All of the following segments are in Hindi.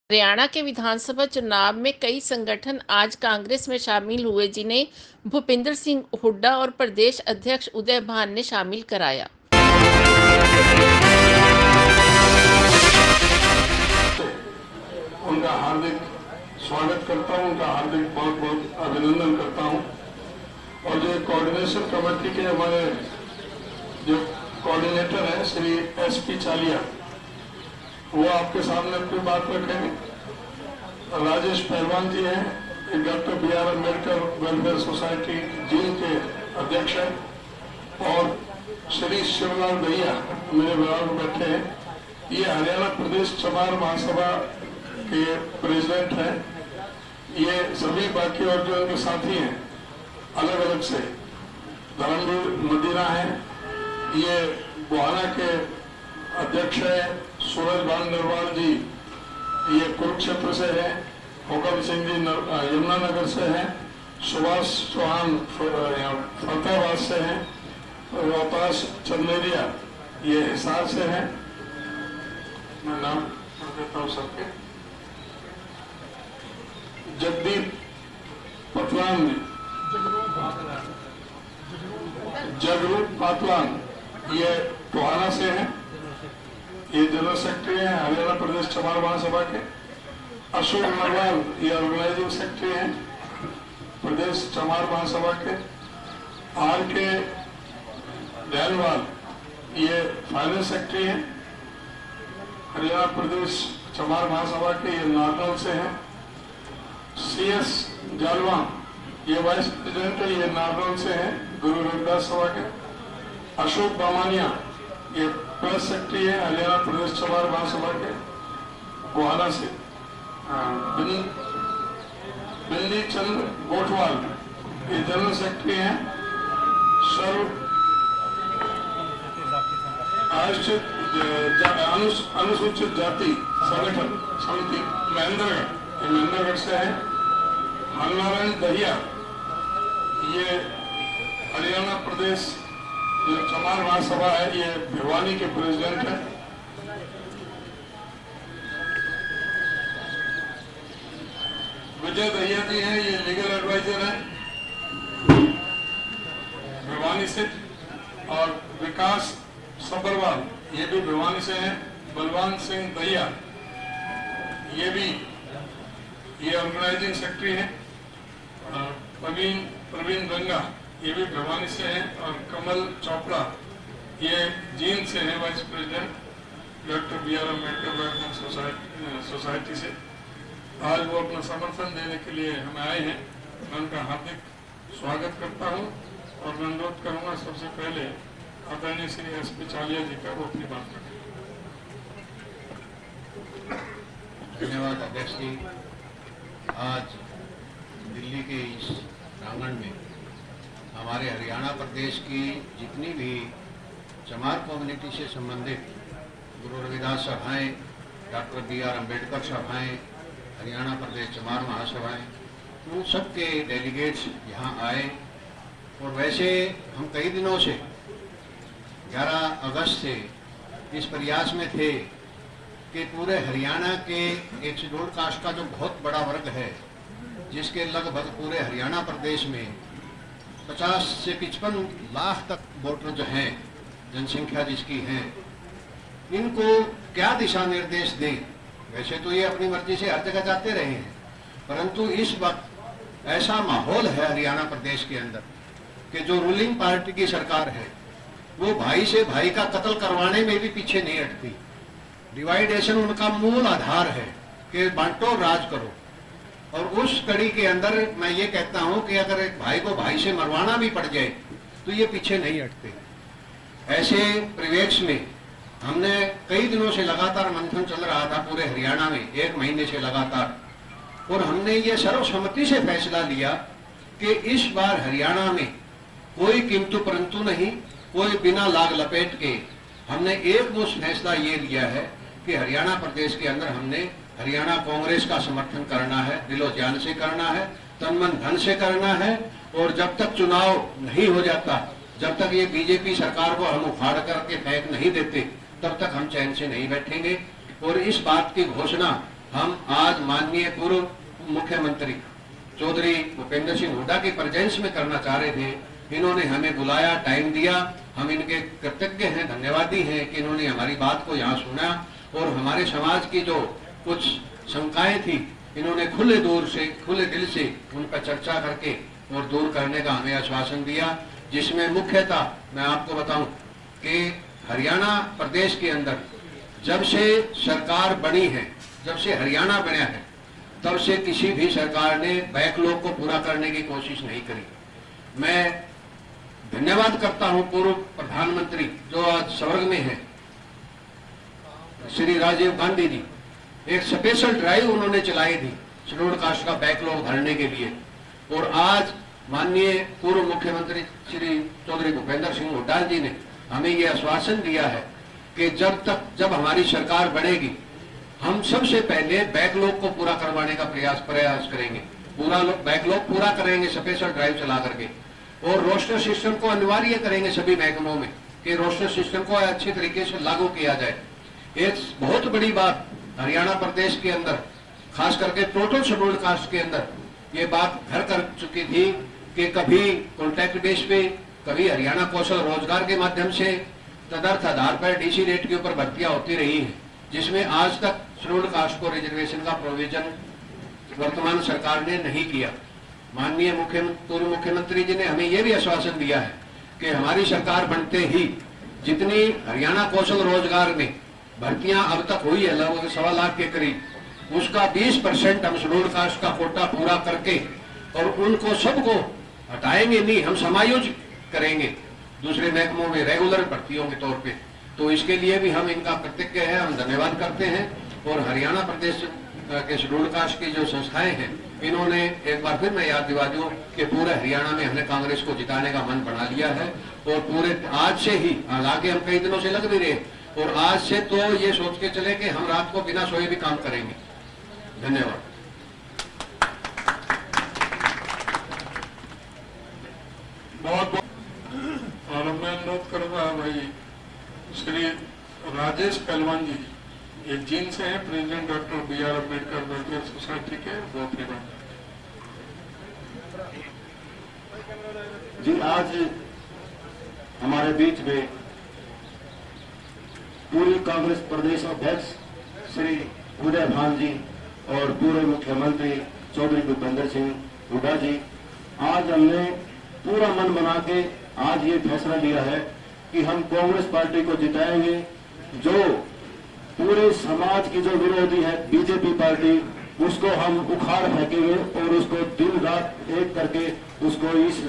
हरियाणा के विधानसभा चुनाव में कई संगठन आज कांग्रेस में शामिल हुए, जिन्हें भूपिंदर सिंह हुड्डा और प्रदेश अध्यक्ष उदय भान ने शामिल कराया। उनका हार्दिक स्वागत करता हूं, उनका हार्दिक बहुत बहुत अभिनंदन करता हूं। और जो कोऑर्डिनेशन कमेटी के हमारे जो कोऑर्डिनेटर हैं श्री SP चालिया, वो आपके सामने अपनी बात रखेंगे। राजेश पहलवान जी हैं, doctor BR Ambedkar welfare society Jind के अध्यक्ष हैं, और श्री शिवलाल भैया मेरे बराबर बैठे हैं, ये हरियाणा प्रदेश चमार महासभा के प्रेसिडेंट हैं। ये सभी बाकी और जो उनके साथी हैं अलग अलग से, धर्मवीर मदीना है, ये बुहाना के अध्यक्ष है, सूरज भान नरवाल जी ये कुरुक्षेत्र से है, हुकम सिंह जी यमुनानगर से हैं, सुभाष चौहान फतेहाबाद से हैं, रोहतास चंदेरिया ये हिसार से हैं। मैं नाम कर देता हूँ सबके। जगदीप पतलान जी, जगरूप पातवान ये टोहाना से हैं, ये जनरल सेक्रेटरी हैं हरियाणा प्रदेश चमार महासभा के। अशोक नरवाल ये ऑर्गेनाइजिंग सेक्रेटरी हैं प्रदेश चमार महासभा के। RK दयालवाल ये फाइनेंस सेक्रेटरी हैं हरियाणा प्रदेश चमार महासभा के, ये नारनौल से हैं। CS जालवा ये वाइस प्रेसिडेंट है, ये नारनौल से हैं, गुरु रविदास सभा के। अशोक बामानिया ये प्रेस सेक्रेटरी है हरियाणा प्रदेश चमार महासभा के, बुहाना से। बिंदी चंद्र गोठवाल ये जनरल सेक्रेटरी हैं अनुसूचित जाति संगठन समिति महेंद्रगढ़ से है। हरनारायण दहिया ये हरियाणा प्रदेश जो चमार महासभा है, ये भिवानी के प्रेसिडेंट है। विजय दहिया जी हैं, ये लीगल एडवाइजर हैं भिवानी से। और विकास सबरवाल ये भी भिवानी से हैं। बलवान सिंह दहिया ये भी ये ऑर्गेनाइजिंग सेक्रेटरी हैं। प्रवीण गंगा ये भी भिवानी से हैं। और कमल चोपड़ा ये जींद से हैं, vice president doctor BR Ambedkar welfare society से। आज वो अपना समर्थन देने के लिए हमें आए हैं, मैं उनका हार्दिक स्वागत करता हूं और मैं अनुरोध करूंगा सबसे पहले आदरणीय श्री SP चालिया जी का वो अपनी बात रखें। धन्यवाद अध्यक्ष जी। आज दिल्ली के इस प्रांगण में हमारे हरियाणा प्रदेश की जितनी भी चमार कम्युनिटी से संबंधित गुरु रविदास सभाएं, डॉक्टर BR अम्बेडकर सभाएं, हरियाणा प्रदेश चमार महासभाएं, उन सब के डेलीगेट्स यहाँ आए। और वैसे हम कई दिनों से 11 अगस्त से इस प्रयास में थे कि पूरे हरियाणा के एक शेड्यूल्ड कास्ट का जो बहुत बड़ा वर्ग है, जिसके लगभग पूरे हरियाणा प्रदेश में 50 से 55 लाख तक वोटर जो हैं, जनसंख्या जिसकी है, इनको क्या दिशा निर्देश दें। वैसे तो ये अपनी मर्जी से हर जगह जाते रहे हैं, परंतु इस वक्त ऐसा माहौल है हरियाणा प्रदेश के अंदर कि जो रूलिंग पार्टी की सरकार है वो भाई से भाई का कत्ल करवाने में भी पीछे नहीं हटती। डिवाइडेशन उनका मूल आधार है कि बांटो राज करो। और उस कड़ी के अंदर मैं ये कहता हूं कि अगर एक भाई को भाई से मरवाना भी पड़ जाए तो ये पीछे नहीं हटते। ऐसे परिवेश में हमने कई दिनों से लगातार मंथन चल रहा था पूरे हरियाणा में, 1 महीने से लगातार, और हमने ये सर्वसम्मति से फैसला लिया कि इस बार हरियाणा में कोई किंतु परंतु नहीं, कोई बिना लाग लपेट के हमने एक मुश्त फैसला ये लिया है कि हरियाणा प्रदेश के अंदर हमने हरियाणा कांग्रेस का समर्थन करना है, दिलो जान से करना है, तन मन धन से करना है। और जब तक चुनाव नहीं हो जाता, जब तक ये बीजेपी सरकार को हम उखाड़ करके फेंक नहीं देते, तब तक हम चैन से नहीं बैठेंगे। और इस बात की घोषणा हम आज माननीय पूर्व मुख्यमंत्री चौधरी भूपेंद्र सिंह हुड्डा के प्रेजेंस में करना चाह रहे थे। इन्होंने हमें बुलाया, टाइम दिया, हम इनके कृतज्ञ हैं, धन्यवादी हैं कि इन्होंने हमारी बात को यहाँ सुना और हमारे समाज की जो कुछ शंकाएं थी इन्होंने खुले दिल से उन पर चर्चा करके और दूर करने का हमें आश्वासन दिया, जिसमें मुख्यतः मैं आपको बताऊं कि हरियाणा प्रदेश के अंदर जब से सरकार बनी है, जब से हरियाणा बना है, तब से किसी भी सरकार ने बैकलॉग को पूरा करने की कोशिश नहीं करी। मैं धन्यवाद करता हूं पूर्व प्रधानमंत्री जो आज स्वर्ग में है, श्री राजीव गांधी जी। एक स्पेशल ड्राइव उन्होंने चलाई थी शेड्यूल्ड कास्ट का बैकलॉग भरने के लिए, और आज माननीय पूर्व मुख्यमंत्री श्री चौधरी भूपेंद्र सिंह हुड्डा जी ने हमें ये आश्वासन दिया है कि जब हमारी सरकार बनेगी हम सबसे पहले बैकलॉग को पूरा करवाने का प्रयास करेंगे, पूरा बैकलॉग पूरा करेंगे स्पेशल ड्राइव चला करके, और रोस्टर सिस्टम को अनिवार्य करेंगे सभी महकमों में कि रोस्टर सिस्टम को अच्छी तरीके से लागू किया जाए। एक बहुत बड़ी बात हरियाणा प्रदेश के अंदर, खास करके टोटल शेड्यूल्ड कास्ट के अंदर ये बात घर कर चुकी थी कि कभी कॉन्ट्रैक्ट बेस पे, कभी हरियाणा कौशल रोजगार के माध्यम से तदर्थ आधार पर डीसी रेट के ऊपर भर्तियां होती रही हैं, जिसमें आज तक शेड्यूल्ड कास्ट को रिजर्वेशन का प्रोविजन वर्तमान सरकार ने नहीं किया। माननीय पूर्व मुख्यमंत्री जी ने हमें यह भी आश्वासन दिया है कि हमारी सरकार बनते ही जितनी हरियाणा कौशल रोजगार में भर्तियां अब तक हुई है, लगभग 1.25 लाख के करीब, उसका 20% हम शेड्यूल्ड कास्ट का कोटा पूरा करके और उनको सबको हटाएंगे नहीं, हम समायोजित करेंगे दूसरे महकमों में रेगुलर भर्तियों के तौर पे। तो इसके लिए भी हम इनका कृतज्ञ है, हम धन्यवाद करते हैं। और हरियाणा प्रदेश के शेड्यूल्ड कास्ट की जो संस्थाएं हैं, इन्होंने एक बार फिर मैं याद दिला दूं कि पूरे हरियाणा में हमने कांग्रेस को जिताने का मन बना लिया है, और पूरे आज से ही, हालांकि हम कई दिनों से लग भी रहे, और आज से तो ये सोच के चले कि हम रात को बिना सोए भी काम करेंगे। धन्यवाद। बहुत और मैं अनुरोध करूंगा भाई श्री राजेश पहलवान जी, ये जींद से हैं, president doctor B R. Ambedkar welfare society के, वो अपनी बात। जी, आज हमारे बीच में पूर्व कांग्रेस प्रदेश अध्यक्ष श्री उदय भान जी और पूर्व मुख्यमंत्री चौधरी भूपेंद्र सिंह हुड्डा जी, आज हमने पूरा मन बना के आज ये फैसला लिया है कि हम कांग्रेस पार्टी को जिताएंगे। जो पूरे समाज की जो विरोधी है बीजेपी पार्टी, उसको हम उखाड़ फेंकेंगे और उसको दिन रात एक करके उसको इस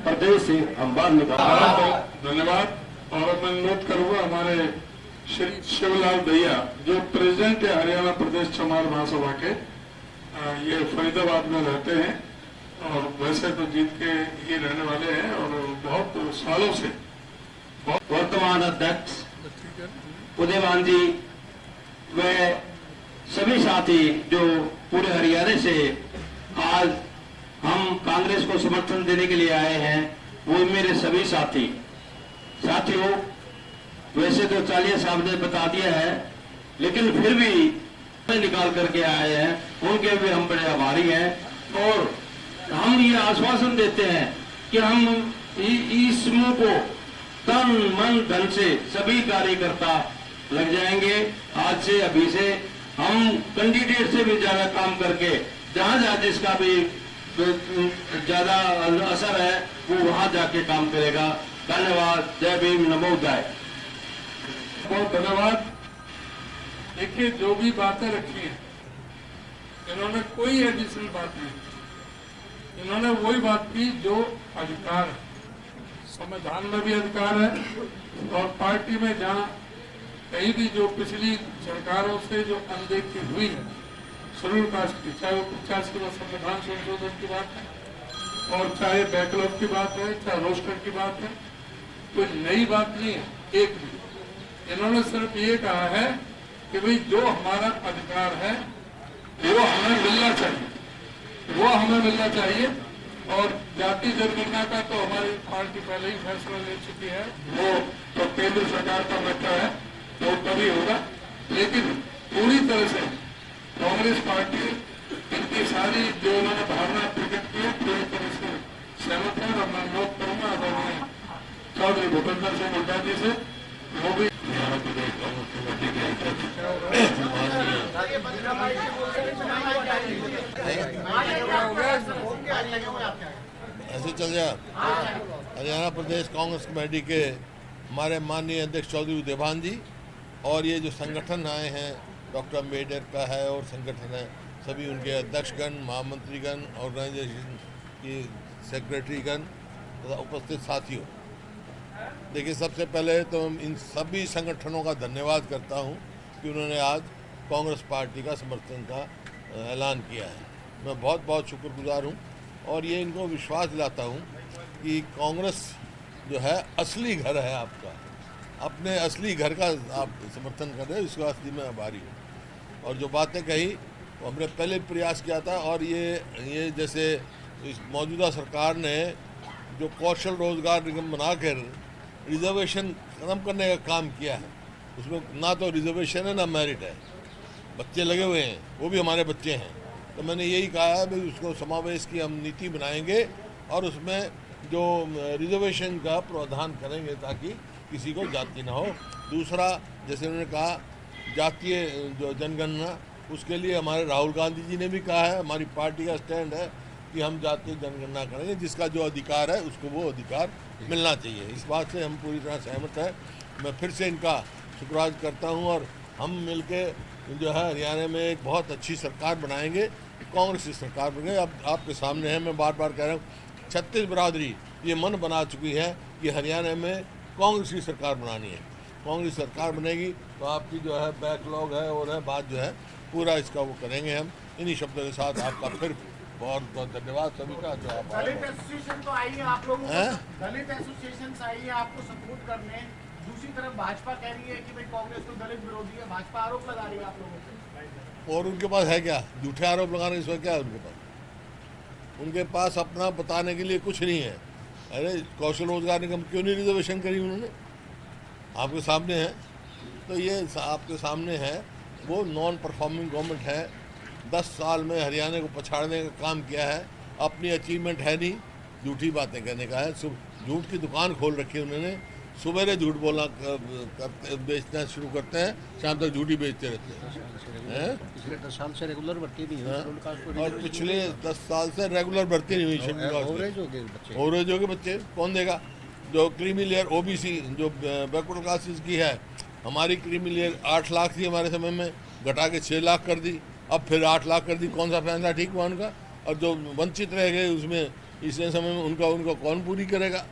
प्रदेश से हम बाहर निकालेंगे। धन्यवाद। और मैं अनुरोध करूंगा हमारे श्री शिवलाल दैया जो प्रेसिडेंट है हरियाणा प्रदेश चमार महासभा के, ये फरीदाबाद में रहते हैं और वैसे तो जीत के ही रहने वाले हैं और बहुत सालों से। वर्तमान अध्यक्ष उदयवान जी व सभी साथी जो पूरे हरियाणा से आज हम कांग्रेस को समर्थन देने के लिए आए हैं, वो मेरे सभी साथियों, वैसे तो चालिया साहब ने बता दिया है, लेकिन फिर भी निकाल करके आए हैं, उनके भी हम बड़े आभारी हैं। और हम ये आश्वासन देते हैं कि हम इस समूह को तन मन धन से सभी कार्यकर्ता लग जाएंगे। आज से अभी से हम कैंडिडेट से भी ज्यादा काम करके जहां जिसका भी ज्यादा असर है वो वहां जाके काम करेगा। धन्यवाद। जय भीम, नमो बुद्धाय। बहुत धन्यवाद। देखिए, जो भी बातें रखी हैं इन्होंने कोई एडिशनल बात नहीं, इन्होंने वही बात की जो अधिकार है, संविधान में भी अधिकार है और पार्टी में जहाँ कहीं भी जो पिछली सरकारों से जो अनदेखी हुई है शेड्यूल्ड कास्ट की, चाहे वो 85 में संविधान संशोधन की बात है और चाहे बैकलॉग की बात है, चाहे रोस्टर की बात है, कोई नई बात नहीं है एक भी। इन्होंने सिर्फ ये कहा है कि भाई जो हमारा अधिकार है वो हमें मिलना चाहिए, वो हमें मिलना चाहिए। और जाति जनगणना का तो हमारी पार्टी पहले ही फैसला ले चुकी है, वो तो केंद्र सरकार का मैटर है, वो तभी होगा। लेकिन पूरी तरह से कांग्रेस पार्टी इनकी सारी जो उन्होंने भावना प्रकट की है पूरी तरह से सहमत है और मैं अनुरोध करूंगा आदरणीय चौधरी भूपेंद्र सिंह हुड्डा जी से वो भी ऐसे चल जाए। हरियाणा प्रदेश कांग्रेस कमेटी के हमारे माननीय अध्यक्ष चौधरी उदयभान जी और ये जो संगठन आए हैं, डॉक्टर अम्बेडकर का है और संगठन है, सभी उनके अध्यक्षगण, महामंत्रीगण, ऑर्गेनाइजेशन की सेक्रेटरीगण तथा उपस्थित साथियों, देखिए सबसे पहले तो इन सभी संगठनों का धन्यवाद करता हूं कि उन्होंने आज कांग्रेस पार्टी का समर्थन का ऐलान किया है। मैं बहुत बहुत शुक्रगुजार हूं और ये इनको विश्वास दिलाता हूं कि कांग्रेस जो है असली घर है आपका, अपने असली घर का आप समर्थन कर रहे हो, इसके वास्ते मैं आभारी हूँ। और जो बातें कही वो हमने पहले प्रयास किया था और ये जैसे इस मौजूदा सरकार ने जो कौशल रोजगार निगम बनाकर रिजर्वेशन खत्म करने का काम किया है, उसमें ना तो रिजर्वेशन है ना मेरिट है, बच्चे लगे हुए हैं, वो भी हमारे बच्चे हैं। तो मैंने यही कहा है भाई उसको समावेश की हम नीति बनाएंगे और उसमें जो रिजर्वेशन का प्रावधान करेंगे ताकि किसी को जाति ना हो। दूसरा, जैसे उन्होंने कहा जातीय जो जनगणना, उसके लिए हमारे राहुल गांधी जी ने भी कहा है, हमारी पार्टी का स्टैंड है कि हम जातीय जनगणना करेंगे, जिसका जो अधिकार है उसको वो अधिकार मिलना चाहिए। इस बात से हम पूरी तरह सहमत हैं। मैं फिर से इनका शुक्राना करता हूं और हम मिलके जो है हरियाणा में एक बहुत अच्छी सरकार बनाएंगे, कांग्रेस की सरकार बनेगी। अब आपके सामने है, मैं बार बार कह रहा हूँ, 36 बिरादरी ये मन बना चुकी है कि हरियाणा में कांग्रेस की सरकार बनानी है। कांग्रेस सरकार बनेगी तो आपकी जो है बैकलॉग है और है बात जो है पूरा इसका वो करेंगे हम। इन्हीं शब्दों के साथ आपका फिर बहुत बहुत धन्यवाद सभी का। जो आप दलित एसोसिएशन तो आई है आप लोगों को, दलित एसोसिएशन आई है आपको सपोर्ट करने, दूसरी तरफ भाजपा कह रही है कि भाई कांग्रेस तो दलित विरोधी है, भाजपा आरोप लगा रही है आप लोगों पे। और उनके पास है क्या? झूठे आरोप लगाने की क्या है उनके पास? उनके पास अपना बताने के लिए कुछ नहीं है। अरे कौशल रोजगार निगम क्यों नहीं रिजर्वेशन करी उन्होंने? आपके सामने है। तो ये आपके सामने है, वो नॉन परफॉर्मिंग गवर्नमेंट है। 10 साल में हरियाणा को पछाड़ने का काम किया है, अपनी अचीवमेंट है नहीं, झूठी बातें करने का है। झूठ की दुकान खोल रखी है उन्होंने, सुबह झूठ बोलना बेचना शुरू करते हैं, शाम तक झूठी बेचते रहते हैं। पिछले 10 साल से रेगुलर भर्ती नहीं हुई और पिछले 10 साल से रेगुलर भर्ती नहीं हुई शेड्यूल कास्ट। ओवरेज हो गए बच्चे, कौन देगा? जो क्रीमी लेयर ओबीसी जो बैकवर्ड क्लासेस की है, हमारी क्रीमी लेयर 8 लाख थी हमारे समय में, घटा के 6 लाख कर दी, अब फिर 8 लाख कर दी। कौन सा फैसला ठीक हुआ उनका? और जो वंचित रह गए उसमें इस समय में उनका कौन पूरी करेगा?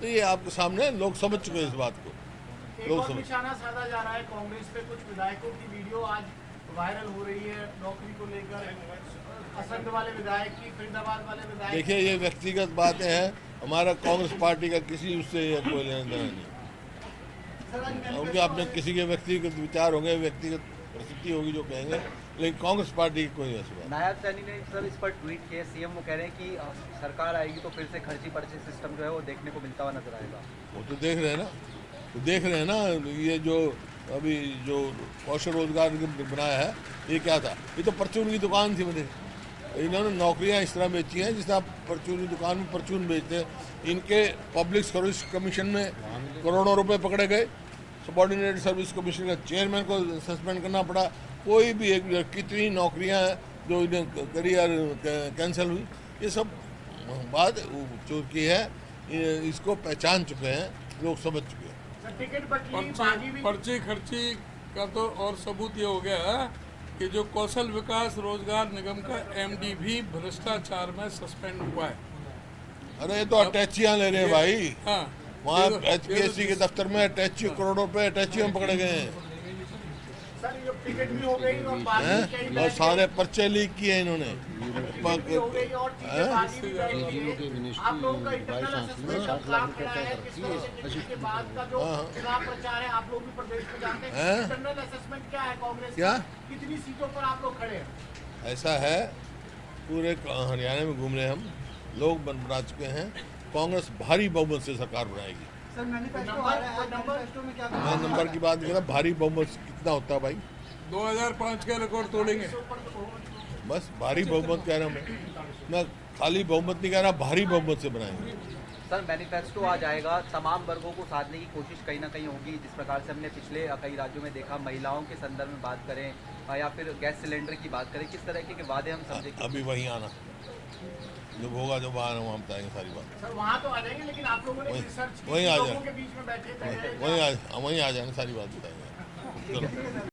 तो ये आपके सामने लोग समझ चुके हैं इस बात को। एक और निशाना साधा जा रहा है कांग्रेस पे, कुछ विधायकों की वीडियो आज वायरल हो रही है नौकरी को लेकर, असंध वाले विधायक की, फरीदाबाद वाले विधायक। देखिए ये व्यक्तिगत बातें हैं, हमारा कांग्रेस पार्टी का किसी उससे कोई लेना देना नहीं। उनके अपने किसी के व्यक्तिगत विचार होंगे, व्यक्तिगत परिस्थिति होगी जो कहेंगे, लेकिन कांग्रेस पार्टी की कोई ऐसी बात। नायब सैनी ने सर इस पर ट्वीट किया, सीएम वो कह रहे हैं कि सरकार आएगी तो फिर से खर्ची पर्ची सिस्टम जो है वो देखने को मिलता हुआ नजर आएगा। वो तो देख रहे हैं ना, वो देख रहे हैं ना। ये जो अभी जो कौशल रोजगार बनाया है, ये क्या था? ये तो परचून की दुकान थी। मुझे इन्होंने नौकरियां इस तरह बेची हैं जिस तरह परचून की दुकान में परचून बेचते हैं। इनके पब्लिक सर्विस कमीशन में करोड़ों रुपए पकड़े गए, सबॉर्डिनेट सर्विस कमीशन का चेयरमैन को सस्पेंड करना पड़ा। कोई भी एक कितनी नौकरियां जो इन्हें करी और कैंसिल हुई, ये सब बात जो की है, इसको पहचान चुके हैं लोग, समझ चुके हैं। पर्ची खर्ची का तो और सबूत ये हो गया कि जो कौशल विकास रोजगार निगम का एमडी भी भ्रष्टाचार में सस्पेंड हुआ है। अरे ये तो अटैचियां ले रहे हैं भाई। हाँ, वहाँ HPSC के दफ्तर में अटैची, करोड़ों रुपए अटैची में पकड़े गए हैं। सर ये टिकट भी हो गई और बाद में कई और सारे पर्चे लीक किए इन्होंने। हो गई और चीजें बाकी भी रहेंगी। आप लोगों का इंटरनल असेसमेंट का काम खड़ा है, किस तरह से निकलने के बाद का जो चुनाव प्रचार है, आप लोग भी प्रदेश में जानते हैं, इंटरनल असेसमेंट क्या है कांग्रेस क्या? कितनी सीटों पर आप लोग खड़े हैं? ऐसा है, पूरे हरियाणा में घूम रहे हम लोग, बना चुके हैं। कांग्रेस भारी बहुमत से सरकार बनाएगी। सर मैनिफेस्टो आ रहा है, मैनिफेस्टो में क्या मैं नंबर की बात नहीं कर रहा, भारी बहुमत कितना होता है भाई? 2005 का रिकॉर्ड तोड़ेंगे। बस भारी बहुमत कह रहा हूँ मैं खाली बहुमत नहीं कह रहा, भारी बहुमत से बनाएंगे। सर मैनिफेस्टो आ जाएगा, तमाम वर्गों को साधने की कोशिश कहीं ना कहीं होगी, जिस प्रकार से हमने पिछले कई राज्यों में देखा। महिलाओं के संदर्भ में बात करें या फिर गैस सिलेंडर की बात करें, किस तरह के वादे हम समझे? अभी वहीं आना, जब होगा जब वहाँ हम बताएंगे सारी बात। सर वहाँ तो आ जाएंगे, लेकिन आप लोगों ने रिसर्च वहीं आ लोगों के बीच में बैठे थे, वहीं आ जाएंगे, सारी बात बताएंगे। चलो।